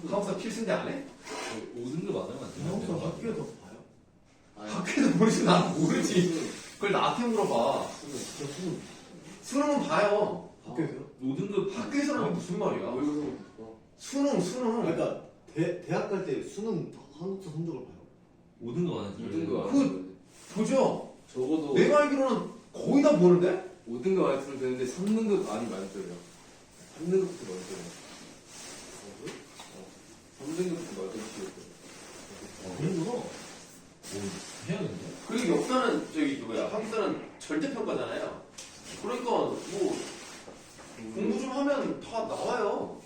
사업사 필수인데 안 해? 5등급 안 하면 안 형사 되는데. 학교에서 봐요? 학교에서 모르지. 난 모르지. 그걸 나한테 물어봐. 진짜 수능 수능은 봐요. 학교에서요? 5등급 학교에서는 무슨 말이야? 수능. 그러니까 대학 갈 때 수능 한국사 성적을 봐요. 5등급 안 하지. 5등급 안 그 보죠. 적어도 내가 알기로는 거의 다 보는데? 5등급 안 했으면 되는데 3등급 많이 만들어요. 3등급부터 만들어요. 3등급부터 만들어요. 그런구나. 해야겠네. 그리고 역사는 저기 누구야? 학사는 절대 평가잖아요. 그러니까 뭐 공부 좀 하면 다 나와요.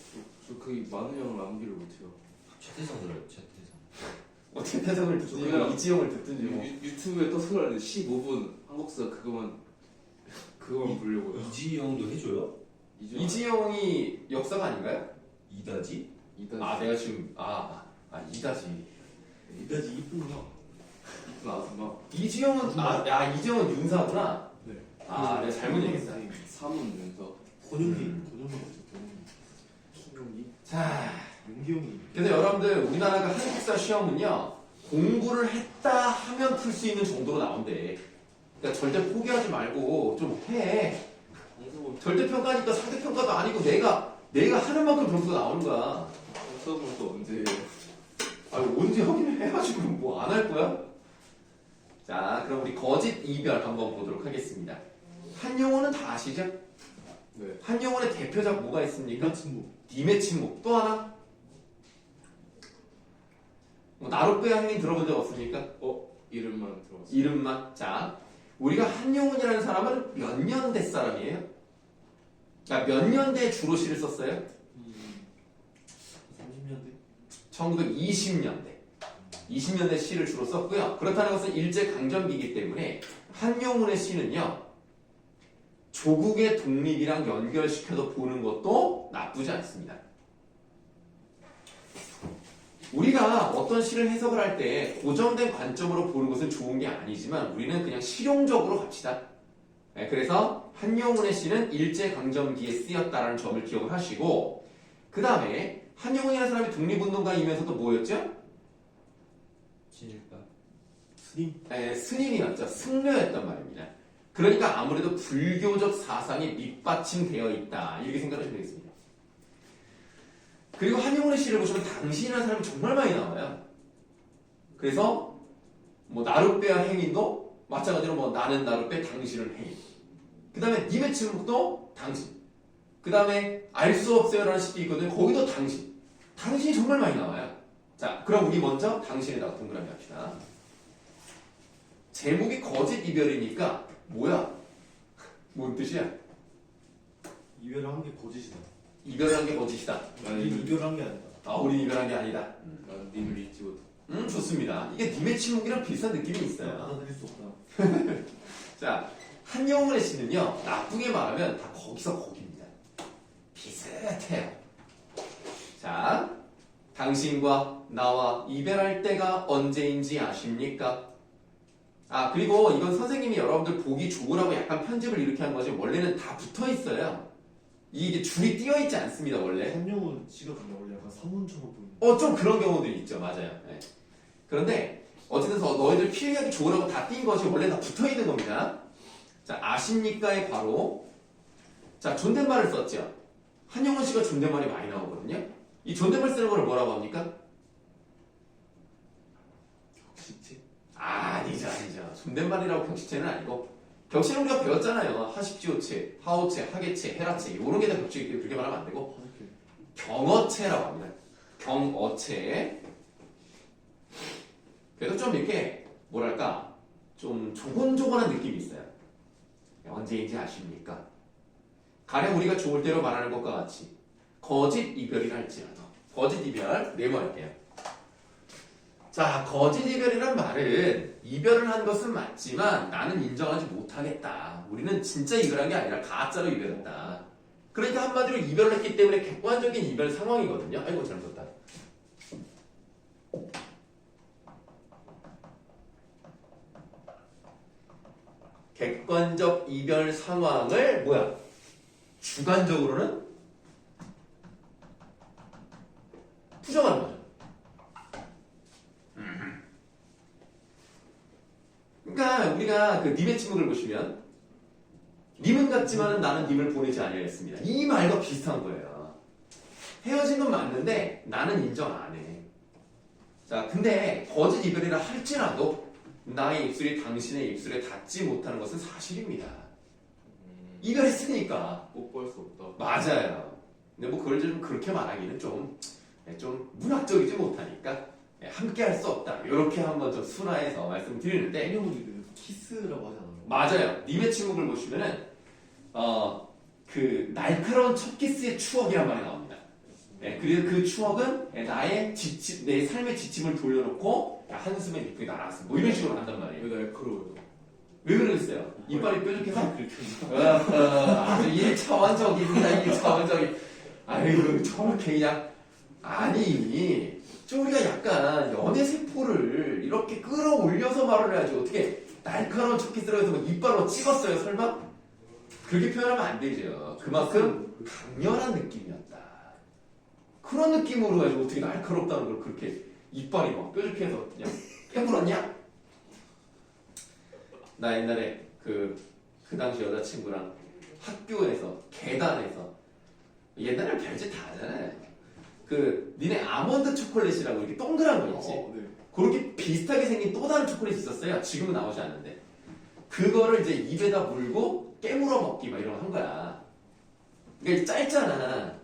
저그 많은 양을 암기를 못해요. 최태성 들어요. 최태성. 어떻게 태성을 듣든지 뭐 그냥 이지영을 듣든지 뭐. 유튜브에 떠서 하는데 15분 한국사 그거만 보려고요. 이지영도 해줘요? 이지영이 역사가 아닌가요? 이다지? 아 내가 지금 이다지. 이까지 이쁘구나. 나와서 막 이지영은 이지영은 윤사구나. 네. 내가 잘못 얘기했다. 사문 윤서 권영기 맞죠? 권영기. 자, 윤기영이. 그래서 여러분들 우리나라가 한국사 시험은요 공부를 했다 하면 풀 수 있는 정도로 나온대. 그러니까 절대 포기하지 말고 좀 해. 절대 평가니까 상대 평가도 아니고 내가 하는 만큼 점수가 나오는 거야. 수업은 또 언제 해요? 언제 하긴 해가지고 뭐 안 할 거야? 자, 그럼 우리 거짓 이별 한번 보도록 하겠습니다. 한용운은 다 아시죠? 네. 한용운의 대표작 뭐가 있습니까? 친구. 님의 침묵. 또 하나? 뭐 나룻배 행인 들어본 적 없습니까? 이름만 들어봤어요. 이름만. 자, 우리가 한용운이라는 사람은 몇 년대 사람이에요? 그러니까 몇 년대에 주로 시를 썼어요? 30년대? 1920년대. 20년대 시를 주로 썼고요. 그렇다는 것은 일제강점기이기 때문에 한용운의 시는요. 조국의 독립이랑 연결시켜서 보는 것도 나쁘지 않습니다. 우리가 어떤 시를 해석을 할 때 고정된 관점으로 보는 것은 좋은 게 아니지만 우리는 그냥 실용적으로 갑시다. 그래서 한용운의 시는 일제강점기에 쓰였다는 점을 기억을 하시고 그 다음에 한용운이라는 사람이 독립운동가이면서도 뭐였죠? 진일까? 스님? 스님이었죠. 승려였단 말입니다. 그러니까 아무래도 불교적 사상이 밑받침되어 있다. 이렇게 생각하시면 되겠습니다. 그리고 한용운의 시를 보시면 당신이라는 사람이 정말 많이 나와요. 그래서 뭐 나룻배와 행인도 마찬가지로 뭐 나는 나룻배, 당신은 행인. 그 다음에 님의 침묵도 당신. 그 다음에 알 수 없어요라는 시도 있거든요. 거기도 당신. 당신이 정말 많이 나와요. 자, 그럼 우리 먼저 당신에다가 동그라미 합시다. 제목이 거짓 이별이니까 뭐야? 뭔 뜻이야? 이별한 게 거짓이다. 이별한 게 거짓이다. 우린 이별한 게 아니다. 우린 이별한 게 아니다. 난 님을 잊지 못해. 좋습니다. 이게 님의 침묵이랑 비슷한 느낌이 있어요. 받아들일 수 없다. 자, 한용운의 시는요, 나쁘게 말하면 다 거기서 거기입니다. 비슷해요. 자, 당신과 나와 이별할 때가 언제인지 아십니까? 그리고 이건 선생님이 여러분들 보기 좋으라고 약간 편집을 이렇게 한 거지, 원래는 다 붙어 있어요. 이게 줄이 띄어 있지 않습니다, 원래. 한용운 씨가 근데 원래 약간 산문처럼 보이는. 좀 그런 경우들이 있죠, 맞아요. 네. 그런데, 어쨌든 너희들 필기하기 좋으라고 다 띈 것이 원래 다 붙어 있는 겁니다. 자, 아십니까의 바로, 자, 존댓말을 썼죠. 한용운 씨가 존댓말이 많이 나오거든요. 이 존댓말 쓰는 걸 뭐라고 합니까? 격식체? 아니죠. 존댓말이라고 격식체는 아니고, 격식체는 우리가 배웠잖아요. 하십지오체, 하오체, 하계체, 헤라체, 이런 게 다 격식이기 때문에 그렇게 말하면 안 되고, 경어체라고 합니다. 경어체. 그래서 좀 이렇게, 뭐랄까, 좀 조곤조곤한 느낌이 있어요. 언제인지 아십니까? 가령 우리가 좋을 대로 말하는 것과 같이 거짓 이별이라 할지라도 거짓 이별 메모할게요. 자, 거짓 이별이란 말은 이별을 한 것은 맞지만 나는 인정하지 못하겠다. 우리는 진짜 이별한 게 아니라 가짜로 이별했다. 그러니까 한마디로 이별을 했기 때문에 객관적인 이별 상황이거든요. 아이고 잘못했다. 객관적 이별 상황을 주관적으로는 부정하는 거죠. 그러니까 우리가 그 님의 침묵을 보시면 님은 같지만은 나는 님을 보내지 아니하였습니다. 이 말과 비슷한 거예요. 헤어진 건 맞는데 나는 인정 안 해. 자, 근데 거짓 이별이라 할지라도 나의 입술이 당신의 입술에 닿지 못하는 것은 사실입니다. 이별했으니까. 뽀뽀할 수 없다. 맞아요. 근데 뭐 그걸 좀 그렇게 말하기는 좀 문학적이지 못하니까 함께 할 수 없다. 이렇게 한번 좀 순화해서 말씀드리는데 한영훈이 그 키스라고 하잖아요. 맞아요. 님의 침묵을 보시면은 그 날카로운 첫 키스의 추억이란 말이 나옵니다. 네, 그리고 그 추억은 나의 내 삶의 지침을 돌려놓고 한숨에 이쁘게 날아갔어. 뭐 이런 식으로 한단 말이에요. 왜 날카로워요? 왜 그러겠어요? 이빨이 뾰족해서? 그렇게 아주 1차원적입니다. 1차원적인. 아이고 저렇게 그냥 아니 좀 우리가 약간 연애 세포를 이렇게 끌어올려서 말을 해야지 어떻게 날카로운 첫 키스를 해서 뭐 이빨로 찍었어요 설마? 그렇게 표현하면 안 되죠. 그만큼 강렬한 느낌이었다. 그런 느낌으로 가지고 어떻게 날카롭다는 걸 그렇게 이빨이 막 뾰족해서 그냥 깨물었냐? 나 옛날에 그 당시 여자친구랑 학교에서 계단에서 옛날에 별짓 다 하잖아요. 그 니네 아몬드 초콜릿이라고 이렇게 동그란 거 있지. 네. 그렇게 비슷하게 생긴 또 다른 초콜릿이 있었어요. 지금은 나오지 않는데 그거를 이제 입에다 물고 깨물어 먹기 막 이런 거 한 거야. 그러니까 짧잖아.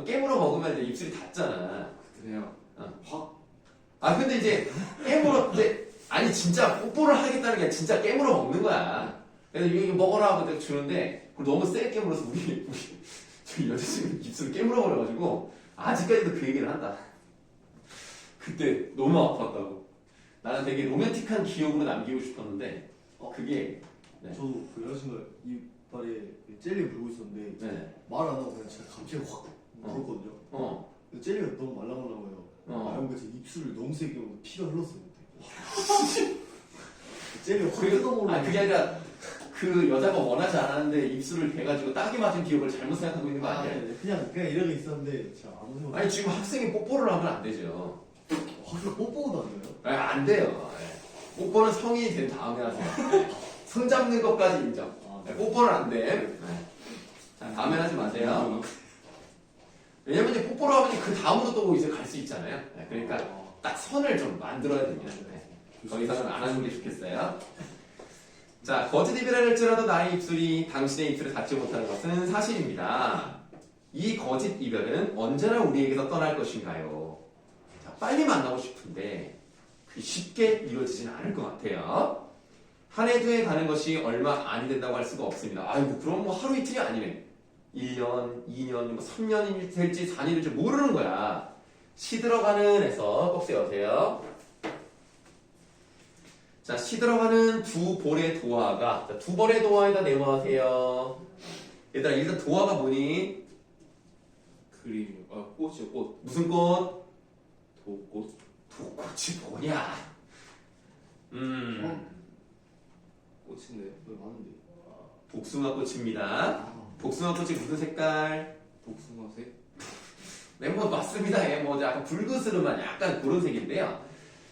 깨물어 먹으면 이제 입술이 닿잖아. 그냥 아 근데 이제 깨물어 이제 아니 진짜 뽀뽀를 하겠다는 게 아니라 진짜 깨물어 먹는 거야. 그래서 이거 먹어라 하고 내가 주는데 그걸 너무 세게 깨물어서 우리 저희 여자친구 입술을 깨물어 버려가지고 아직까지도 그 얘기를 한다. 그때 너무 아팠다고. 나는 되게 로맨틱한 기억으로 남기고 싶었는데 그게 네. 저도 그 여자친구가 이빨에 젤리 물고 있었는데 네. 말 안 하고 그냥 제가 갑자기 확 물었거든요. 근데 젤리가 너무 말랑말랑해요. 말랑그 제 입술을 너무 세게 깨고 피가 흘렀어요. 그때. 젤리가 확 뜯어먹으려고. 그게 아니라 그 여자가 원하지 않았는데 입술을 대가지고 딱이 맞은 기억을 잘못 생각하고 있는 거 아니야? 네. 그냥 이러고 있었는데 제가 아무 생각. 아니 지금 학생이 뽀뽀를 하면 안 되죠. 확실히 뽀뽀도 안 돼요? 안 돼요. 뽀뽀는 성인이 된 다음에 하세요. 손 잡는 것까지 인정. 뽀뽀는 안 돼. 자, 다음에 하지 마세요. 왜냐면 이제 뽀뽀를 하면 그 다음으로 또 이제 갈 수 있잖아요. 그러니까 딱 선을 좀 만들어야 됩니다. 더 이상은 안 하는 게 좋겠어요. 자, 거짓 이별을 할지라도 나의 입술이 당신의 입술에 닿지 못하는 것은 사실입니다. 이 거짓 이별은 언제나 우리에게서 떠날 것인가요? 자, 빨리 만나고 싶은데 그게 쉽게 이루어지진 않을 것 같아요. 한 해 두 해 가는 것이 얼마 안 된다고 할 수가 없습니다. 아이고 그럼 뭐 하루 이틀이 아니네. 1년, 2년, 뭐 3년이 될지 4년이 될지 모르는 거야. 시들어가는 에서 꼭 세우세요. 자, 시들어가는 두 볼의 도화가 자, 두 볼의 도화에다 네모하세요. 얘들아 일단 도화가 뭐니? 그림 꽃이요 꽃 무슨 꽃? 도꽃 도꽃이 뭐냐? 꽃인데 왜 많은데? 복숭아 꽃입니다. 복숭아 꽃이 무슨 색깔? 복숭아색 네, 뭐 맞습니다. 예, 뭐 약간 붉으스름한 약간 그런 색인데요.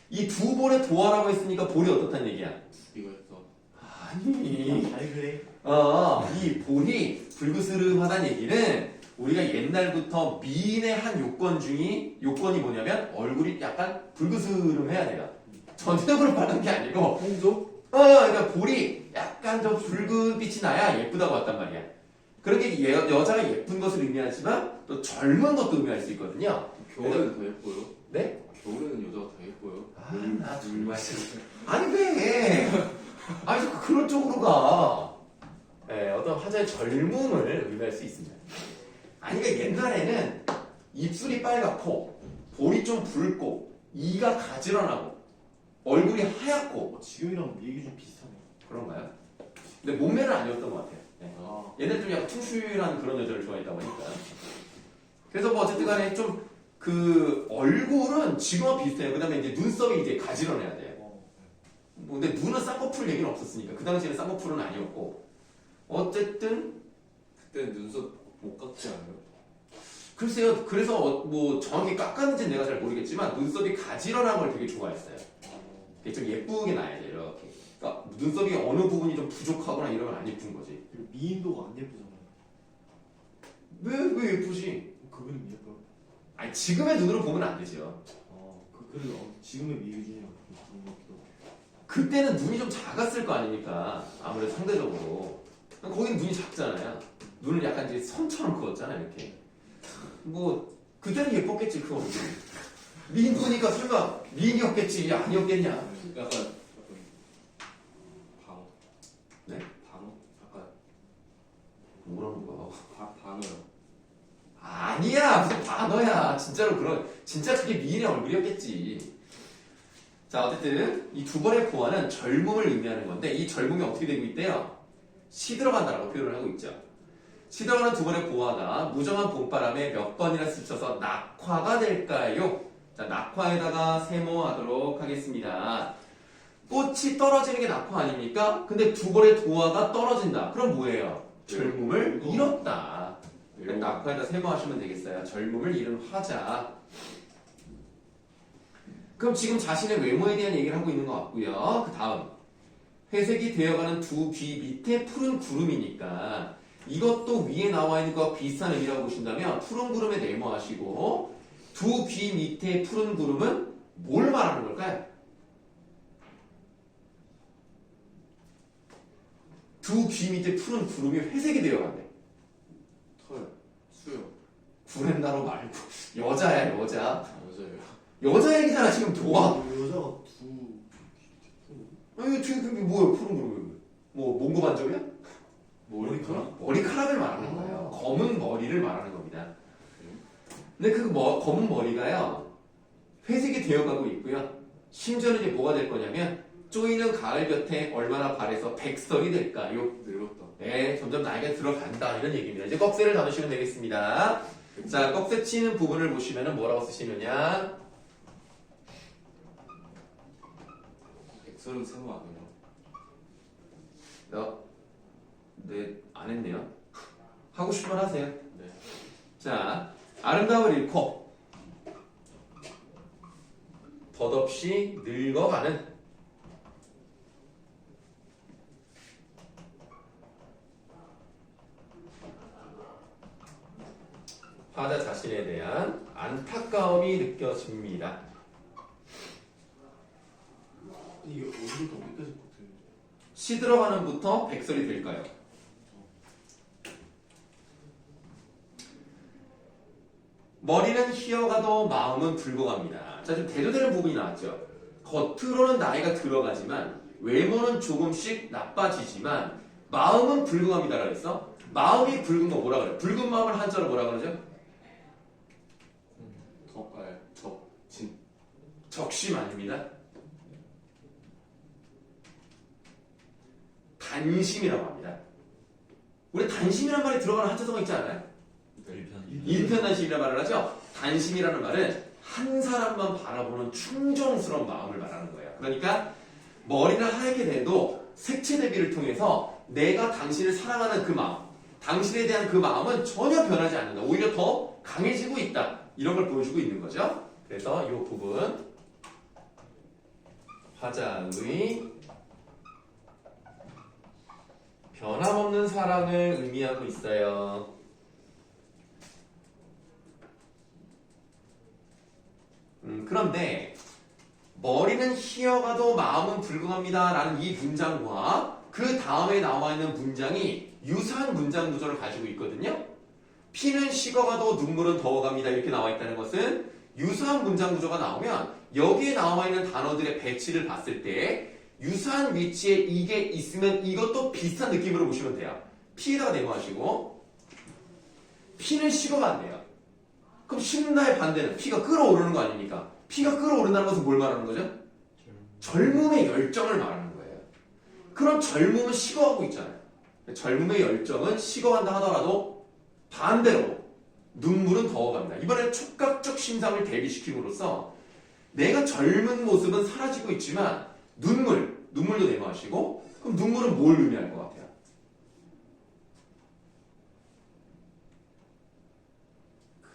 이 두 볼의 도화라고 했으니까 볼이 어떻다는 얘기야? 두 개가 있어. 아니, 잘 그래. 이 볼이 붉으스름하다는 얘기는 우리가 옛날부터 미인의 한 요건이 뭐냐면 얼굴이 약간 붉으스름해야 돼요. 전체적으로 빨간 게 아니고 홍조? 그러니까 볼이 약간 좀 붉은 빛이 나야 예쁘다고 했단 말이야. 그렇게 여자가 예쁜 것을 의미하지만 또 젊은 것도 의미할 수 있거든요. 겨울에는 더 예뻐요. 네? 겨울에는 여자가 더 예뻐요. 나 정말 아니 왜? 아니 자꾸 그런 쪽으로 가. 어떤 화자의 젊음을 의미할 수 있습니다. 아니 그러니까 옛날에는 입술이 빨갛고 볼이 좀 붉고 이가 가지런하고 얼굴이 하얗고 지금이랑 얘기 좀 비슷하네요. 그런가요? 근데 몸매는 아니었던 것 같아요. 아, 얘네 좀 약간 퉁실한 그런 여자를 좋아했다 보니까. 그래서 뭐 어쨌든 간에 좀 그 얼굴은 지금과 비슷해요. 그 다음에 이제 눈썹이 이제 가지런해야 돼요. 뭐 근데 눈은 쌍꺼풀 얘기는 없었으니까. 그 당시에는 쌍꺼풀은 아니었고. 어쨌든, 그때는 눈썹 못 깎지 않아요? 글쎄요. 그래서 뭐 정확히 깎았는지 내가 잘 모르겠지만 눈썹이 가지런한 걸 되게 좋아했어요. 이게 좀 예쁘게 나야죠. 이렇게. 그러니까 눈썹이 어느 부분이 좀 부족하거나 이러면 안 예쁜 거지. 그리고 미인도가 안 예쁘잖아요. 왜 예쁘지? 그 그림 예뻐요. 아니 지금의 눈으로 보면 안 되죠. 그 그림 지금의 미인 중에 그런 것도. 그때는 눈이 좀 작았을 거 아닙니까? 아무래도 상대적으로. 거긴 눈이 작잖아요. 눈을 약간 이제 선처럼 그었잖아요. 이렇게. 뭐 그때는 예뻤겠지 그 얼굴. 미인도니까 설마 미인이었겠지 아니었겠냐? 약간 방어. 네? 방어? 약간 뭐라는 거야? 방어요. 아니야 무슨 단어야. 진짜로 진짜 그게 미인의 얼굴이었겠지. 자 어쨌든 이 두 번의 보아는 젊음을 의미하는 건데 이 젊음이 어떻게 되고 있대요? 시들어간다라고 표현을 하고 있죠. 시들어가는 두 번의 보아가 무정한 봄바람에 몇 번이나 스쳐서 낙화가 될까요? 자 낙화에다가 세모하도록 하겠습니다. 꽃이 떨어지는 게 낙화 아닙니까? 근데 두 번의 도화가 떨어진다. 그럼 뭐예요? 젊음을 잃었다. 낙화에다 세모하시면 되겠어요. 젊음을 잃은 화자. 그럼 지금 자신의 외모에 대한 얘기를 하고 있는 것 같고요. 그 다음 회색이 되어가는 두 귀 밑에 푸른 구름이니까 이것도 위에 나와 있는 것과 비슷한 의미라고 보신다면 푸른 구름에 네모하시고 두 귀 밑에 푸른 구름은 뭘 말하는 걸까요? 두 귀 밑에 푸른 구름이 회색이 되어간대. 털, 수염. 구렛나루 말고 여자야 여자. 여자예요. 여자 얘기잖아 지금 도화. 여자가 두. 아니 지금 그게 뭐야 푸른 구름. 뭐 몽고 반점이야? 머리카락? 머리카락을 말하는 거예요. 검은 머리를 말하는 겁니다. 근데 그 검은 머리가요 회색이 되어가고 있고요. 심지어는 이제 뭐가 될 거냐면 쪼이는 가을 곁에 얼마나 바래서 백설이 될까요? 늙었다. 네, 점점 나이가 들어간다 이런 얘기입니다. 이제 꺽쇠를 나누시면 되겠습니다. 자, 꺽쇠 치는 부분을 보시면은 뭐라고 쓰시느냐? 백설은 세모 아니에요? 네, 안 했네요. 하고 싶으면 하세요. 네. 자, 아름다움을 잃고 덧없이 늙어가는 화자 자신에 대한 안타까움이 느껴집니다. 이게 어디부터 어디까지 붙어요? 시들어가는부터 백설이 될까요? 머리는 희어가도 마음은 붉어갑니다. 자, 지금 대조되는 부분이 나왔죠. 겉으로는 나이가 들어가지만 외모는 조금씩 나빠지지만 마음은 붉어갑니다라고 했어. 마음이 붉은 거 뭐라 그래? 붉은 마음을 한자로 뭐라 그러죠? 적진. 적심 아닙니다. 단심이라고 합니다. 우리 단심이라는 말이 들어가는 한자성어 있지 않아요? 일편단심이라는 말을 하죠. 단심이라는 말은 한 사람만 바라보는 충정스러운 마음을 말하는 거예요. 그러니까 머리는 하얗게 돼도 색채 대비를 통해서 내가 당신을 사랑하는 그 마음, 당신에 대한 그 마음은 전혀 변하지 않는다. 오히려 더 강해지고 있다. 이런 걸 보여주고 있는 거죠. 그래서 이 부분 화자의 변함없는 사랑을 의미하고 있어요. 그런데 머리는 희어가도 마음은 붉어갑니다 라는 이 문장과 그 다음에 나와 있는 문장이 유사한 문장 구조를 가지고 있거든요. 피는 식어가도 눈물은 더워갑니다 이렇게 나와 있다는 것은 유사한 문장 구조가 나오면 여기에 나와 있는 단어들의 배치를 봤을 때 유사한 위치에 이게 있으면 이것도 비슷한 느낌으로 보시면 돼요. 피에다가 네모하시고 피는 식어간대요. 그럼 식는다의 반대는 피가 끓어오르는 거 아닙니까? 피가 끓어오른다는 것은 뭘 말하는 거죠? 젊음의 열정을 말하는 거예요. 그럼 젊음은 식어가고 있잖아요. 젊음의 열정은 식어간다 하더라도 반대로 눈물은 더워갑니다. 이번에 촉각적 심상을 대비시킴으로써 내가 젊은 모습은 사라지고 있지만 눈물도 내모하시고 그럼 눈물은 뭘 의미할 것 같아요?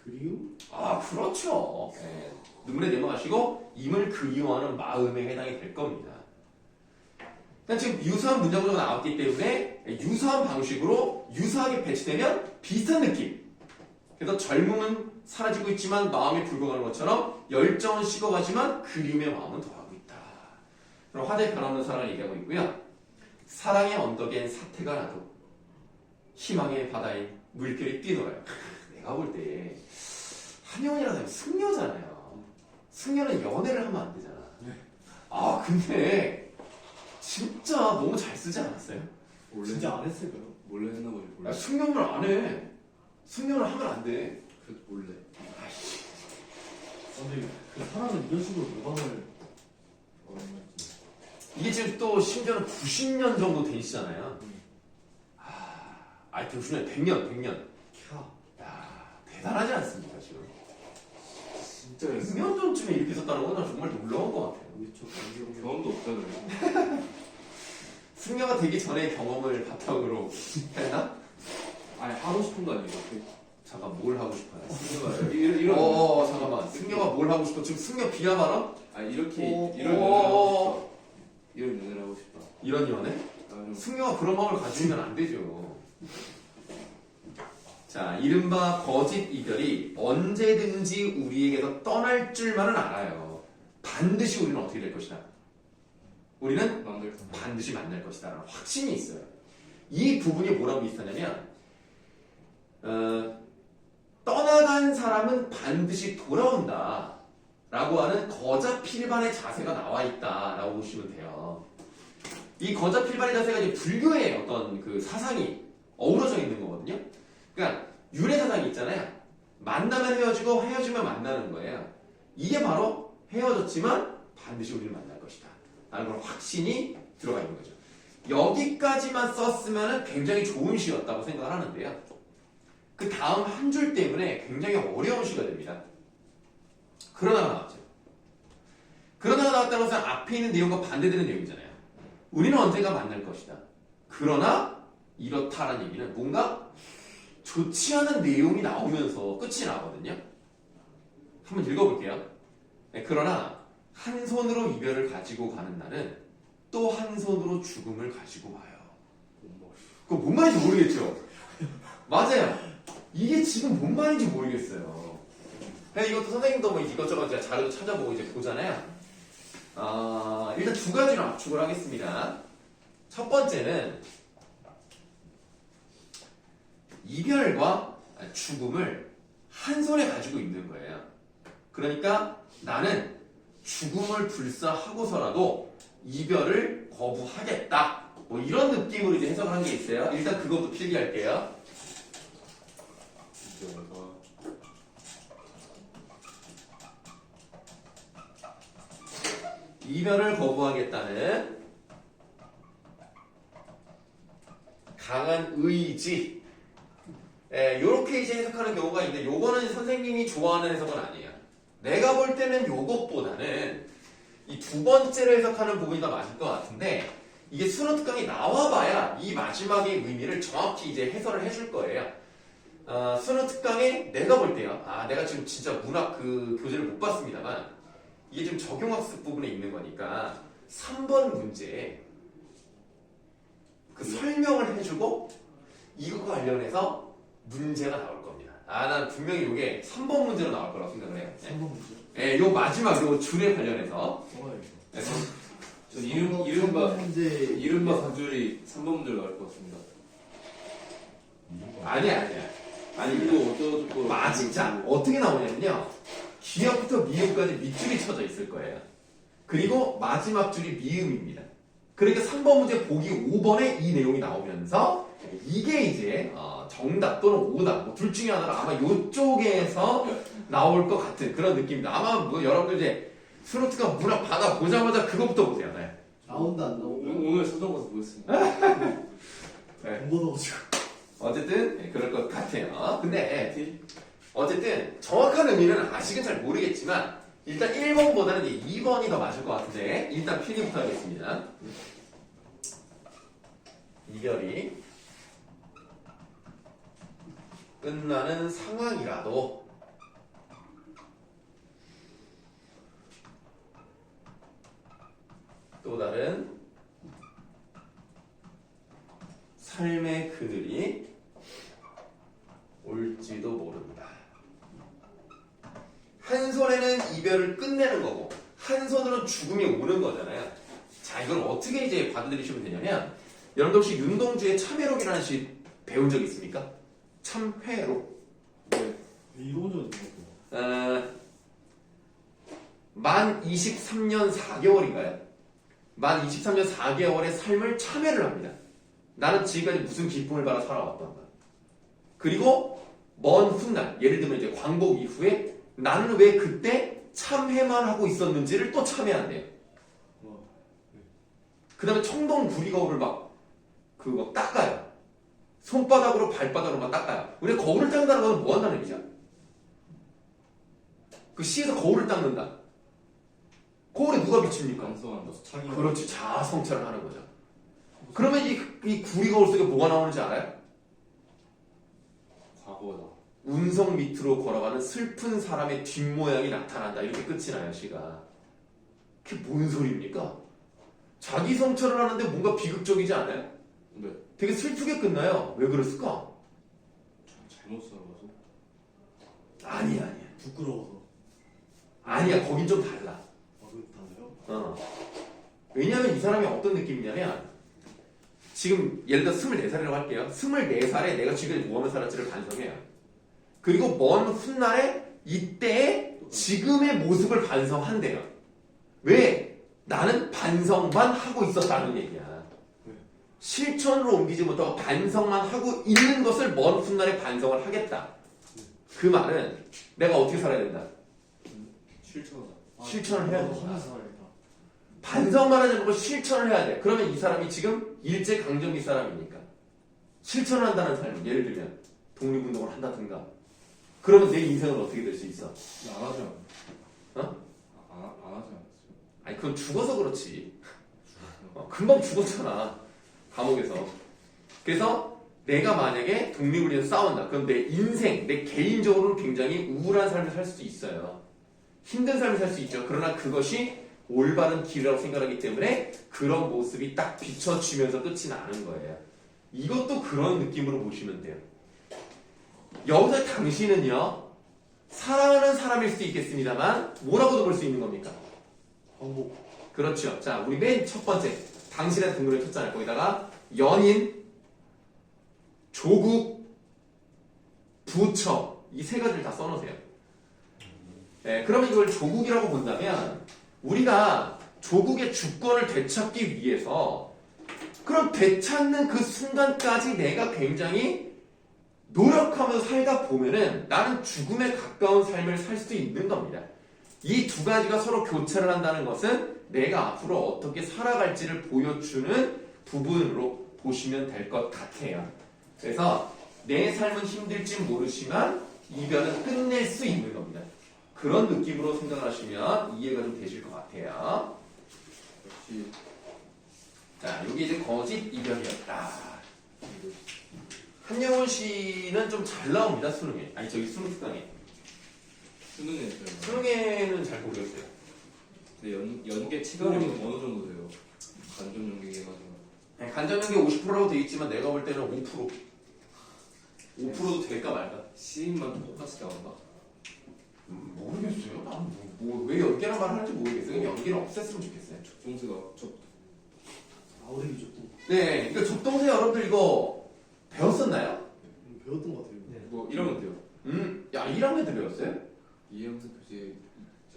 그리움? 아, 그렇죠. 눈물에 내모하시고 임을 그리워하는 마음에 해당이 될 겁니다. 그러니까 지금 유사한 문장 구조가 나왔기 때문에 유사한 방식으로 유사하게 배치되면 비슷한 느낌. 그래서 젊음은 사라지고 있지만 마음이 붉어가는 것처럼 열정은 식어가지만 그림의 마음은 더하고 있다. 그럼 화제 변함없는 사랑을 얘기하고 있고요. 사랑의 언덕엔 사태가 나도 희망의 바다에 물결이 뛰놀아요. 내가 볼 때 한영이라고 하면 승려잖아요. 승려는 연애를 하면 안 되잖아. 아 근데 진짜 너무 잘 쓰지 않았어요? 원래 진짜 안 했을까요? 몰래 했나 보지. 몰래. 야, 승려는 안 해. 승려는 하면 안 돼. 그래도 몰래. 근데 그 사람은 이런 식으로 모방을 이게 지금 또 심지어는 90년 정도 된 시잖아요. 아니 90년, 100년. 야, 대단하지 않습니까 지금? 진짜 했어. 100년 전쯤에 이렇게 썼다는 건 난 정말 놀라운 것 같아요. 경험도 없잖아요. 승려가 되기 전에 경험을 바탕으로 했나? 아니 하고 싶은 거 아니에요? 잠깐 뭘 하고 싶어요? 승려가 이런 잠깐만 승려가 뭘 하고 싶어? 지금 승려 비하 발언? 아 이렇게 어, 이런 연애를 하고 싶다. 이런 연애를 하고 싶다. 이런 연애? 아, 좀 승려가 그런 마음을 가지면 안 되죠. 자, 이른바 거짓 이별이 언제든지 우리에게서 떠날 줄만은 알아요. 반드시 우리는 어떻게 될 것이다. 우리는 만들. 반드시 만날 것이다 라는 확신이 있어요. 이 부분이 뭐라고 비슷하냐면 떠나간 사람은 반드시 돌아온다 라고 하는 거자필반의 자세가 나와 있다 라고 보시면 돼요. 이 거자필반의 자세가 이제 불교의 어떤 그 사상이 어우러져 있는 거거든요. 그러니까 윤회 사상이 있잖아요. 만나면 헤어지고 헤어지면 만나는 거예요. 이게 바로 헤어졌지만 반드시 우리를 만날 것이다 라는 그런 확신이 들어가 있는 거죠. 여기까지만 썼으면 굉장히 좋은 시였다고 생각을 하는데요. 그 다음 한 줄 때문에 굉장히 어려운 시가 됩니다. 그러다가 나왔죠. 그러다가 나왔다는 것은 앞에 있는 내용과 반대되는 내용이잖아요. 우리는 언젠가 만날 것이다. 그러나 이렇다라는 얘기는 뭔가 좋지 않은 내용이 나오면서 끝이 나거든요. 한번 읽어볼게요. 네, 그러나 한 손으로 이별을 가지고 가는 날은 또 한 손으로 죽음을 가지고 와요. 그거 뭔 말인지 모르겠죠? 맞아요. 이게 지금 뭔 말인지 모르겠어요. 그냥 이것도 선생님도 뭐 이것저것 제가 자료도 찾아보고 이제 보잖아요. 일단 두 가지로 압축을 하겠습니다. 첫 번째는 이별과 죽음을 한 손에 가지고 있는 거예요. 그러니까 나는 죽음을 불사하고서라도 이별을 거부하겠다. 뭐 이런 느낌으로 이제 해석을 한 게 있어요. 일단 그것도 필기할게요. 이별을 거부하겠다는 강한 의지. 요렇게 이제 해석하는 경우가 있는데 요거는 선생님이 좋아하는 해석은 아니에요. 내가 볼 때는 요것보다는 이 두 번째를 해석하는 부분이 더 맞을 것 같은데 이게 수능 특강이 나와봐야 이 마지막의 의미를 정확히 이제 해설을 해줄 거예요. 수능 특강에 내가 볼 때요. 내가 지금 진짜 문학 그 교재를 못 봤습니다만 이게 지금 적용학습 부분에 있는 거니까 3번 문제에 그 설명을 해주고 이것과 관련해서 문제가 나올 겁니다. 난 분명히 이게 3번 문제로 나올 거라고 생각을 해요. 3번 문제. 네, 요 마지막 요 줄에 관련해서. 써봐야겠어. 네, 저 이른바 문제 간줄이 3번 문제로 나올 것 같습니다. 아니야. 아니 이거 어쩌고 진짜 어떻게 나오냐면요. 기역부터 미음까지 밑줄이 쳐져 있을 거예요. 그리고 마지막 줄이 미음입니다. 그러니까 3번 문제 보기 5번에 이 내용이 나오면서 이게 이제 정답 또는 오답 뭐 둘 중에 하나로 아마 이쪽에서 나올 것 같은 그런 느낌입니다. 아마 뭐 여러분들 이제 수능특강 문학 받아 보자마자 그것부터 보세요. 네. 나온다 안 나온다. 오늘 서점 가서 보겠습니다. 네. 돈 벌어가지고. 어쨌든 네, 그럴 것 같아요. 근데 어쨌든 정확한 의미는 아직은 잘 모르겠지만 일단 1번보다는 이제 2번이 더 맞을 것 같은데 일단 필기부터 하겠습니다. 이별이 끝나는 상황이라도 한 손에는 이별을 끝내는 거고 한 손으로는 죽음이 오는 거잖아요. 자, 이걸 어떻게 이제 받아들이시면 되냐면 여러분들 혹시 윤동주의 참회록이라는 시 배운 적 있습니까? 참회록. 네. 이거 좀 만 23년 4개월인가요? 만 23년 4개월의 삶을 참회를 합니다. 나는 지금까지 무슨 기쁨을 받아 살아왔던가. 그리고 먼 훗날, 예를 들면 이제 광복 이후에 나는 왜 그때 참회만 하고 있었는지를 또 참회한대요. 그 다음에 청동 구리 거울을 막 닦아요. 손바닥으로 발바닥으로 막 닦아요. 우리가 거울을 닦는다는 건 뭐 한다는 얘기죠? 그 시에서 거울을 닦는다. 거울에 누가 비칩니까? 완성한다. 자기 그렇지, 자아 성찰을 하는 거죠. 그러면 이 구리 거울 속에 뭐가 나오는지 알아요? 과거다. 운석 밑으로 걸어가는 슬픈 사람의 뒷모양이 나타난다. 이렇게 끝이 나요, 시가. 그게 뭔 소리입니까? 자기 성찰을 하는데 뭔가 비극적이지 않아요? 네. 되게 슬프게 끝나요. 왜 그랬을까? 잘못 살아가서. 아니야. 부끄러워서. 아니야, 거긴 좀 달라. 그거 달라요? 왜냐하면 이 사람이 어떤 느낌이냐면 지금 예를 들어 24살이라고 할게요. 24살에 내가 지금 뭐 하며 살았지를 반성해요. 그리고 먼 훗날에 이때의 지금의 모습을 반성한대요. 왜? 나는 반성만 하고 있었다는 얘기야. 실천으로 옮기지 못하고 반성만 하고 있는 것을 먼 훗날에 반성을 하겠다. 그 말은 내가 어떻게 살아야 된다? 실천하다. 실천을 해야 된다. 하면서 살아야겠다. 반성만 하지 말고 실천을 해야 돼. 그러면 이 사람이 지금 일제강점기 사람이니까 실천을 한다는 삶, 예를 들면 독립운동을 한다든가 그러면 내 인생은 어떻게 될 수 있어? 안 하지 않았어요. 어? 안 하지 않았어요. 아니 그건 죽어서 그렇지. 금방 죽었잖아, 감옥에서. 그래서 내가 만약에 독립을 위해서 싸운다. 그럼 내 인생, 내 개인적으로는 굉장히 우울한 삶을 살 수도 있어요. 힘든 삶을 살 수 있죠. 그러나 그것이 올바른 길이라고 생각하기 때문에 그런 모습이 딱 비춰지면서 끝이 나는 거예요. 이것도 그런 느낌으로 보시면 돼요. 여기서 당신은요, 사랑하는 사람일 수도 있겠습니다만 뭐라고도 볼 수 있는 겁니까? 광복. 그렇죠. 자, 우리 맨 첫 번째 당신의 등급을 쳤잖아요. 거기다가 연인, 조국, 부처 이 세 가지를 다 써놓으세요. 네, 그러면 이걸 조국이라고 본다면 우리가 조국의 주권을 되찾기 위해서 그럼 되찾는 그 순간까지 내가 굉장히 노력하면서 살다 보면은 나는 죽음에 가까운 삶을 살 수 있는 겁니다. 이 두 가지가 서로 교차를 한다는 것은 내가 앞으로 어떻게 살아갈지를 보여주는 부분으로 보시면 될 것 같아요. 그래서 내 삶은 힘들지 모르지만 이별은 끝낼 수 있는 겁니다. 그런 느낌으로 생각하시면 이해가 좀 되실 것 같아요. 역시 자, 여기 이제 거짓 이별이었다. 한영훈 씨는 좀 잘 나옵니다, 수능에. 아니, 저기 수능 특강에. 수능에 수능에는 잘 모르겠어요. 근데 연계 치감이 어느 정도 돼요? 간접 연계해가지고. 네, 간접 연계 50%라고 돼 있지만 내가 볼 때는 5%. 5%도 될까 말까? 시인만 똑같이 나온다. 모르겠어요. 난 왜 연계란 말을 하는지 모르겠어요. 그냥 연계를 없앴으면 좋겠어요. 종수가 아우랭이죠 또. 네, 그러니까 적동생 여러분들 이거 배웠었나요? 배웠던 것 같아요. 뭐 이러면 돼요. 야, 1학년 때 배웠어요? 이해영수 교재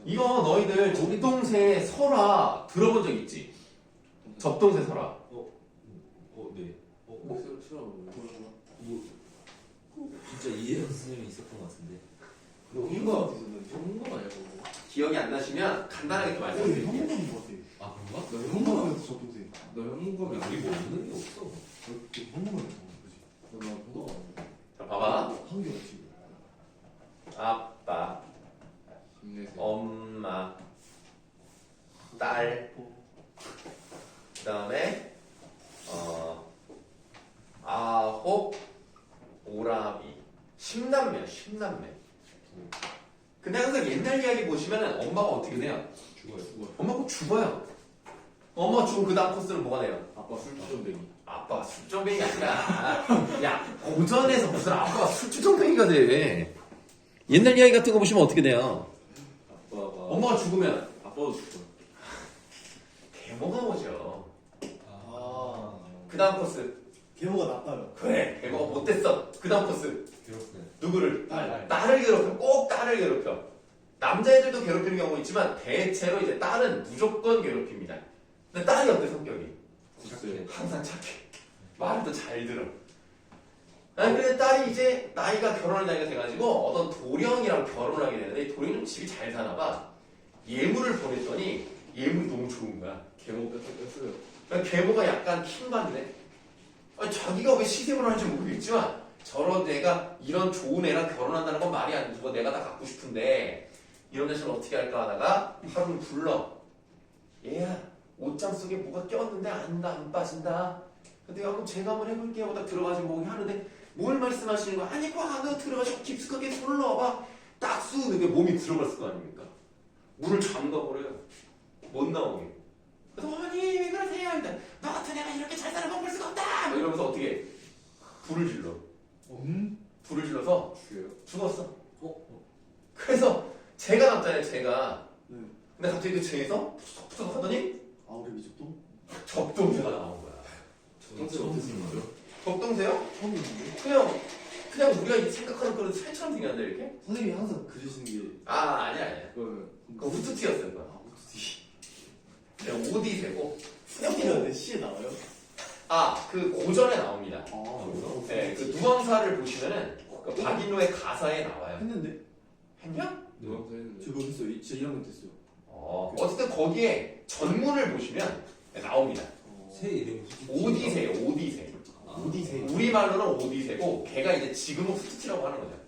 이거 너희들 적동생 설화 들어본 적 있지? 적동생 설화. 네. 싫어. 진짜 이해영 선생님이 있었던 것 같은데. 이거 전문가 아니야 그거? 기억이 안 나시면 간단하게 좀 말씀드릴게요. 현무감인 것 같아. 아 그런가? 너 현무감이었어 저 동생. 너 현문감이 우리 아니고 뭐 없는 게 없어. 현무감이었어. 그지. 너 현무감. 자, 봐봐. 한개 같이. 아빠, 힘내세요. 엄마, 딸, 그 다음에 아홉, 오라비, 10남매야, 10남매. 근데 항상 옛날 이야기 보시면 엄마가 어떻게 돼요? 죽어요. 엄마 꼭 죽어요. 엄마 죽으면 그 다음 코스는 뭐가 돼요? 아빠 술주정뱅이. 아빠가 술주정뱅이가 아니라 야, 고전에서 무슨 아빠가 술주정뱅이가 돼. 옛날 이야기 같은 거 보시면 어떻게 돼요? 엄마가 죽으면 아빠도 죽어요. 계모가 오죠. 아 그 다음 코스. 계모가 나빠요. 그래, 계모가 못됐어. 그 다음 코스. 괴롭네. 누구를? 딸. 딸을 괴롭혀. 꼭 딸을 괴롭혀. 남자애들도 괴롭히는 경우 있지만 대체로 이제 딸은 무조건 괴롭힙니다. 근데 딸이 어때 성격이? 글쎄. 항상 착해. 말도 잘 들어. 아니 근데 딸이 이제 나이가 결혼할 나이가 돼가지고 어떤 도령이랑 결혼하게 되는데 이 도령이 좀 집이 잘 사나 봐. 예물을 보냈더니 예물이 너무 좋은 거야. 계모 뺐어요. 그러니까 계모가 약간 킹받네. 아니, 자기가 왜 시샘을 하는지 모르겠지만 저런 애가 이런 좋은 애랑 결혼한다는 건 말이 안 되고 내가 다 갖고 싶은데 이런 자식을 어떻게 할까 하다가 하루는 불러. 얘야 옷장 속에 뭐가 꼈는데 안 빠진다. 근데 그럼 제가 한번 해볼게요. 딱 들어가서 뭐 하는데 뭘 말씀하시는 거야? 아니 그 안에 들어가서 깊숙하게 손을 넣어봐. 딱 쑤는데 몸이 들어갔을 거 아닙니까? 문을 잠가버려요. 못 나오게. 그래서 어머니 왜 그러세요? 일단 너 같은 애가 이렇게 잘 살아먹을 수가 없다. 막 이러면서 어떻게 불을 질러. 불을 질러서 죽여요. 죽었어. 그래서 제가 남잖아요. 제가. 네. 근데 갑자기 그 죄에서 푸석푸석 하더니 아우리 미적도 적동새가 나온 거야. 평소에 어떻게 생각하죠? 적동새요? 처음 듣는데 그냥 우리가 생각하는 그런 새처럼 생겼는데 이렇게? 선생님이 항상 그리시는 게 아니야. 그거는 그거 후투티였을 거야. 어떻게 그냥 오디새고. 후티가 내 시에 나와요? 그 고전에 나옵니다. 아 네, 그 누왕사를 보시면은 그 박인로의 가사에 나와요. 했는데 했냐? 누워서 했는데. 저 그거 했어요. 진짜 1학년 됐어요. 어쨌든 거기에 전문을 보시면 나옵니다. 새 이름이 오디새요, 오디새. 오디세. 우리말로는 오디새고 걔가 이제 지금은 후투티라고 하는 거죠.